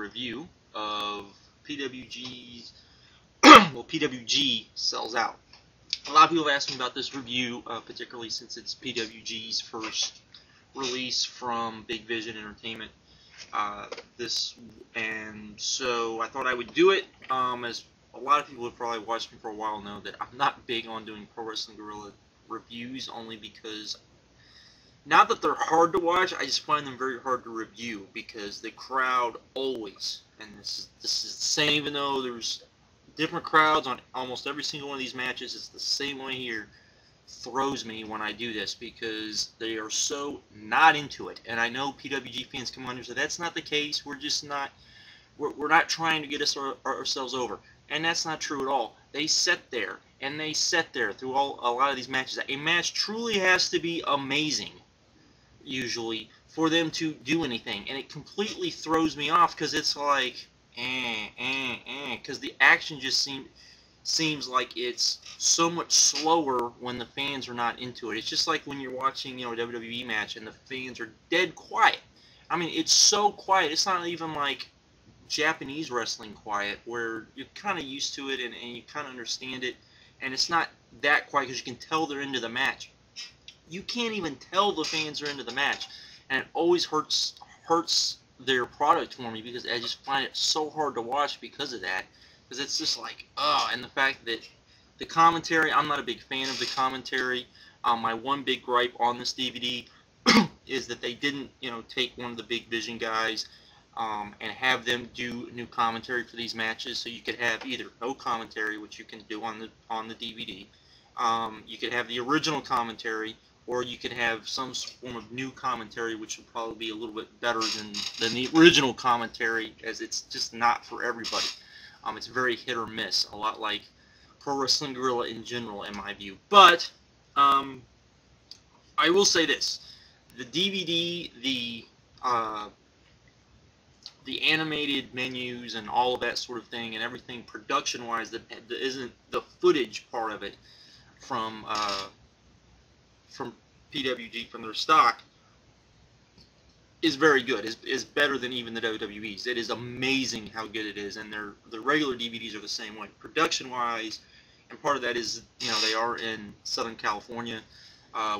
review of PWG's, well, PWG Sells Out. A lot of people have asked me about this review, particularly since it's PWG's first release from Big Vision Entertainment. And so I thought I would do it, as a lot of people who have probably watched me for a while know that I'm not big on doing Pro Wrestling Guerrilla reviews, only because, not that they're hard to watch, I just find them very hard to review, because the crowd always, and this is the same, even though there's different crowds on almost every single one of these matches, it's the same way here, throws me when I do this, because they are so not into it. And I know PWG fans come on here and say that's not the case, we're just not, we're not trying to get ourselves over. And that's not true at all. They sit there and they sit there through a lot of these matches. A match truly has to be amazing, usually, for them to do anything, and it completely throws me off, because it's like because the action just seems like it's so much slower when the fans are not into it. It's just like when you're watching, a WWE match and the fans are dead quiet. I mean, it's so quiet. It's not even like Japanese wrestling quiet, where you're kind of used to it and you kind of understand it, and it's not that quiet because you can tell they're into the match. You can't even tell the fans are into the match, and it always hurts their product for me, because I just find it so hard to watch because of that. Because it's just like, and the fact that the commentary, I'm not a big fan of the commentary. My one big gripe on this DVD is that they didn't, take one of the Big Vision guys and have them do new commentary for these matches, so you could have either no commentary, which you can do on the DVD. You could have the original commentary, or you could have some form of new commentary, which would probably be a little bit better than the original commentary, as it's just not for everybody. It's very hit or miss, a lot like Pro Wrestling Guerrilla in general, in my view. But I will say this: the DVD, the animated menus and all of that sort of thing, and everything production-wise that isn't the footage part of it from PWG, from their stock, is very good. Is better than even the WWE's. It is amazing how good it is, and the regular DVDs are the same way, production-wise. And part of that is, they are in Southern California,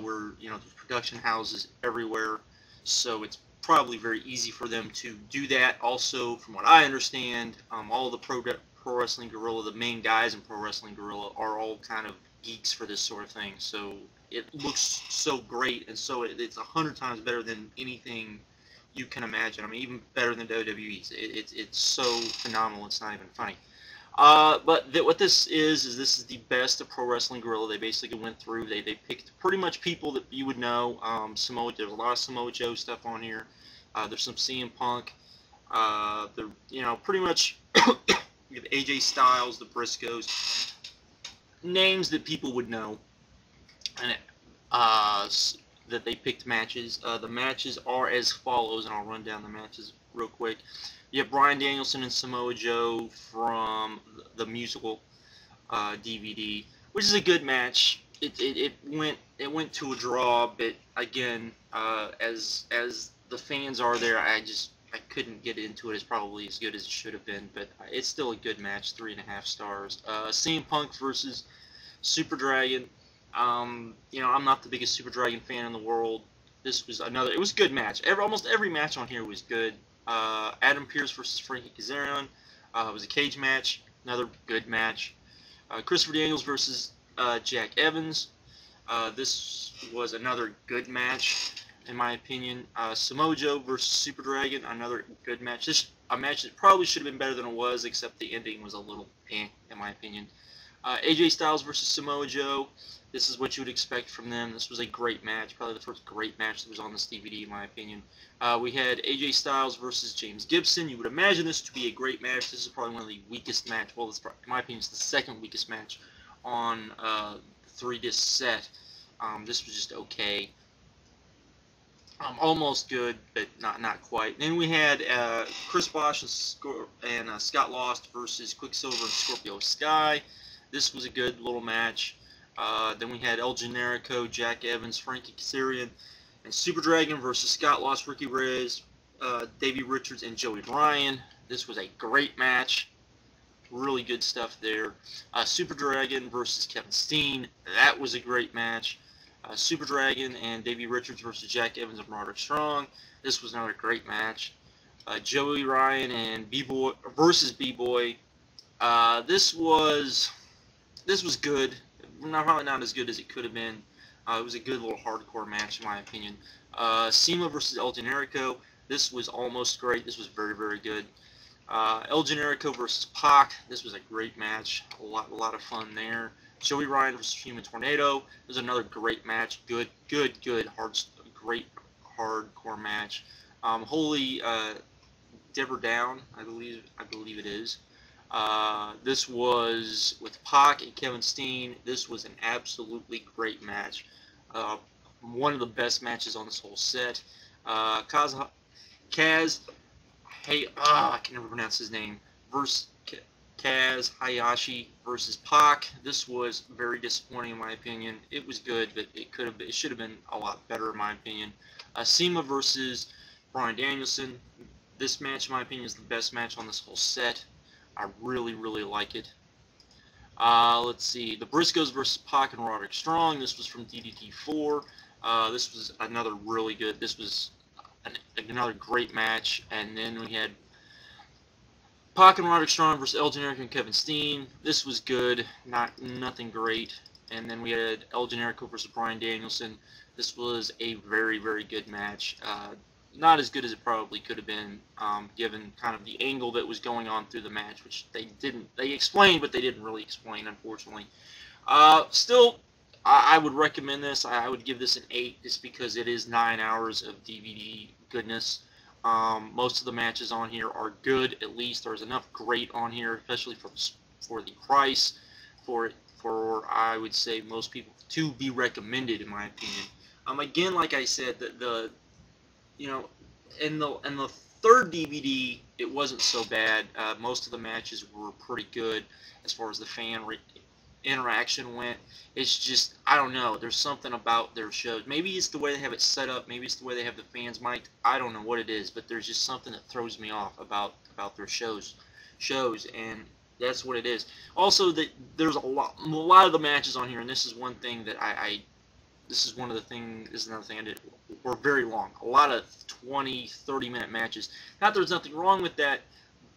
where there's production houses everywhere, so it's probably very easy for them to do that. Also, from what I understand, all the Pro Wrestling Guerrilla, the main guys in Pro Wrestling Guerrilla, are all kind of geeks for this sort of thing. So it looks so great, and so it's 100 times better than anything you can imagine. I mean, even better than WWE's. It's so phenomenal, it's not even funny. But what this is this is the best of Pro Wrestling Guerrilla. They basically went through, they picked pretty much people that you would know. There's a lot of Samoa Joe stuff on here. There's some CM Punk. Pretty much you have AJ Styles, the Briscoes, names that people would know, and that they picked matches. The matches are as follows, and I'll run down the matches real quick. You have Bryan, Danielson, and Samoa Joe from the musical DVD, which is a good match. It went to a draw, but again, as the fans are there, I couldn't get into it. It's probably as good as it should have been, but it's still a good match. 3.5 stars. CM Punk versus Super Dragon. I'm not the biggest Super Dragon fan in the world. This was it was a good match. Almost every match on here was good. Adam Pearce versus Frankie Kazarian. It was a cage match. Another good match. Christopher Daniels versus Jack Evans. This was another good match, in my opinion. Samoa Joe versus Super Dragon. Another good match. A match that probably should have been better than it was, except the ending was a little in my opinion. AJ Styles versus Samoa Joe. This is what you would expect from them. This was a great match, probably the first great match that was on this DVD, in my opinion. We had AJ Styles versus James Gibson. You would imagine this to be a great match. This is probably one of the weakest match. Well, in my opinion, it's the second weakest match on the 3-disc set. This was just okay. Almost good, but not quite. Then we had Chris Bosh and Scott Lost versus Quicksilver and Scorpio Sky. This was a good little match. Then we had El Generico, Jack Evans, Frankie Kazarian, and Super Dragon versus Scott Lost, Ricky Reyes, Davey Richards, and Joey Bryan. This was a great match. Really good stuff there. Super Dragon versus Kevin Steen. That was a great match. Super Dragon and Davey Richards versus Jack Evans and Roderick Strong. This was another great match. Joey Ryan and B-Boy versus B-Boy. This was good. Probably not as good as it could have been. It was a good little hardcore match in my opinion. SEMA versus El Generico. This was almost great. This was very, very good. El Generico versus Pac. This was a great match. A lot of fun there. Joey Ryan versus Human Tornado. It was another great match. Good, great hardcore match. Holy Deborah Down, I believe it is. This was with Pac and Kevin Steen. This was an absolutely great match. One of the best matches on this whole set. Kaz, hey, I can never pronounce his name. Versus Kaz Hayashi versus Pac. This was very disappointing in my opinion. It was good, but it should have been a lot better in my opinion. SEMA versus Bryan Danielson. This match, in my opinion, is the best match on this whole set. I really, really like it. Let's see. The Briscoes versus Pac and Roderick Strong. This was from DDT 4. This was another really good. This was another great match. And then we had Pac and Roderick Strong versus El Generico and Kevin Steen. This was good. Nothing great. And then we had El Generico versus Bryan Danielson. This was a very, very good match. Not as good as it probably could have been, given kind of the angle that was going on through the match, which they explained, but they didn't really explain, unfortunately. Still, I would recommend this. I would give this an 8, just because it is 9 hours of DVD goodness. Most of the matches on here are good. At least there's enough great on here, especially for the price, for I would say most people to be recommended, in my opinion. Again, like I said, you know, in the third DVD, it wasn't so bad. Most of the matches were pretty good as far as the fan interaction went. It's just, I don't know, there's something about their shows. Maybe it's the way they have it set up. Maybe it's the way they have the fans mic'd. I don't know what it is, but there's just something that throws me off about their shows, and that's what it is. Also, there's a lot of the matches on here, and this is one thing that this is another thing I did, were very long. A lot of 20, 30-minute matches. Not that there's nothing wrong with that,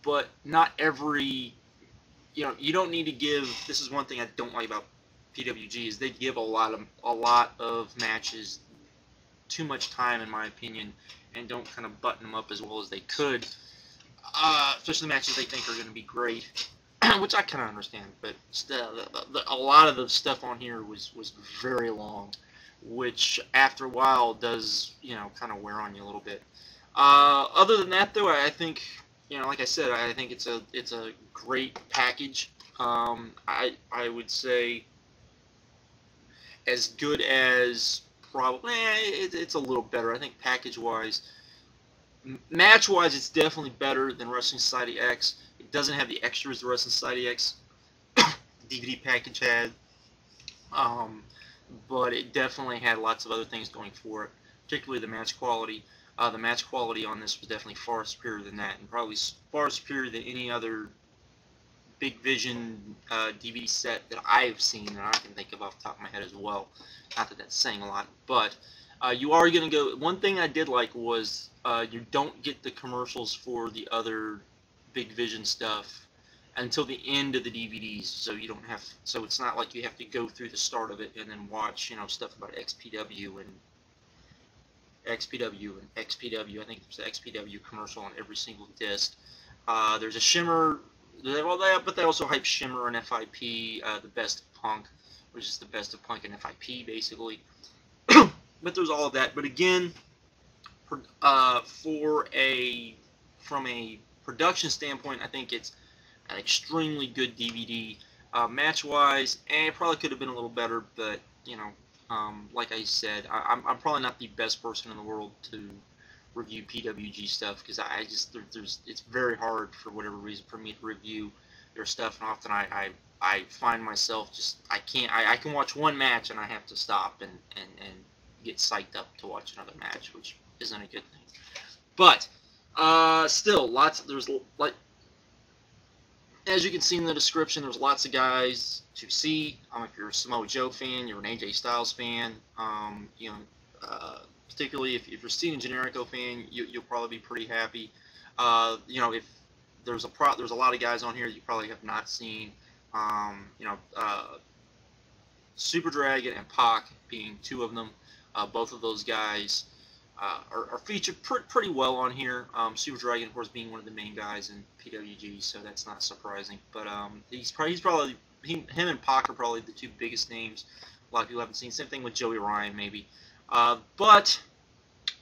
but not every, you don't need to give, this is one thing I don't like about PWG, is they give a lot of matches too much time, in my opinion, and don't kind of button them up as well as they could, especially the matches they think are going to be great, which I kind of understand, but still, a lot of the stuff on here was very long, which after a while does, kind of wear on you a little bit. Other than that, though, I think, like I said, I think it's a great package. I would say as good as probably, it's a little better. I think package-wise, match-wise, it's definitely better than Wrestling Society X. It doesn't have the extras the Wrestling Society X DVD package had. But it definitely had lots of other things going for it, particularly the match quality. The match quality on this was definitely far superior than that, and probably far superior than any other Big Vision DVD set that I've seen that I can think of off the top of my head as well. Not that that's saying a lot, but you are going to go... One thing I did like was you don't get the commercials for the other Big Vision stuff until the end of the DVDs, so you don't have, so it's not like you have to go through the start of it and then watch, stuff about XPW and XPW. I think there's an XPW commercial on every single disc. There's a Shimmer, but they also hype Shimmer and FIP, the Best of Punk, which is the Best of Punk and FIP basically. But there's all of that. But again, from a production standpoint, I think it's an extremely good DVD. Match-wise, it probably could have been a little better, but, like I said, I'm probably not the best person in the world to review PWG stuff, because it's very hard, for whatever reason, for me to review their stuff, and often I find myself I can watch one match, and I have to stop and get psyched up to watch another match, which isn't a good thing. But, still, there's, like, as you can see in the description, there's lots of guys to see. If you're a Samoa Joe fan, you're an AJ Styles fan, you know, particularly if you're seeing a Generico fan, you'll probably be pretty happy. You know, if there's a lot of guys on here you probably have not seen. You know, Super Dragon and Pac being two of them. Both of those guys are featured pretty well on here. Super Dragon, of course, being one of the main guys in PWG, so that's not surprising. But he's probably him and Pac are probably the two biggest names a lot of people haven't seen. Same thing with Joey Ryan, maybe. But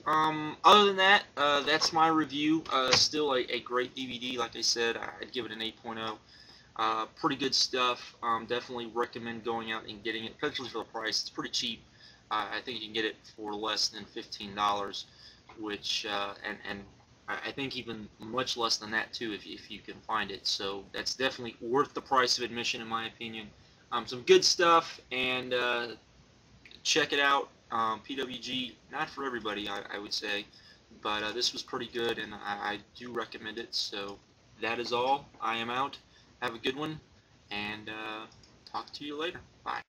other than that, that's my review. Still a great DVD. Like I said, I'd give it an 8.0. Pretty good stuff. Definitely recommend going out and getting it, especially for the price. It's pretty cheap. I think you can get it for less than $15, which and I think even much less than that too if you can find it. So that's definitely worth the price of admission in my opinion. Some good stuff, and check it out. PWG, not for everybody, I would say, but this was pretty good, and I do recommend it. So that is all. I am out. Have a good one, and talk to you later. Bye.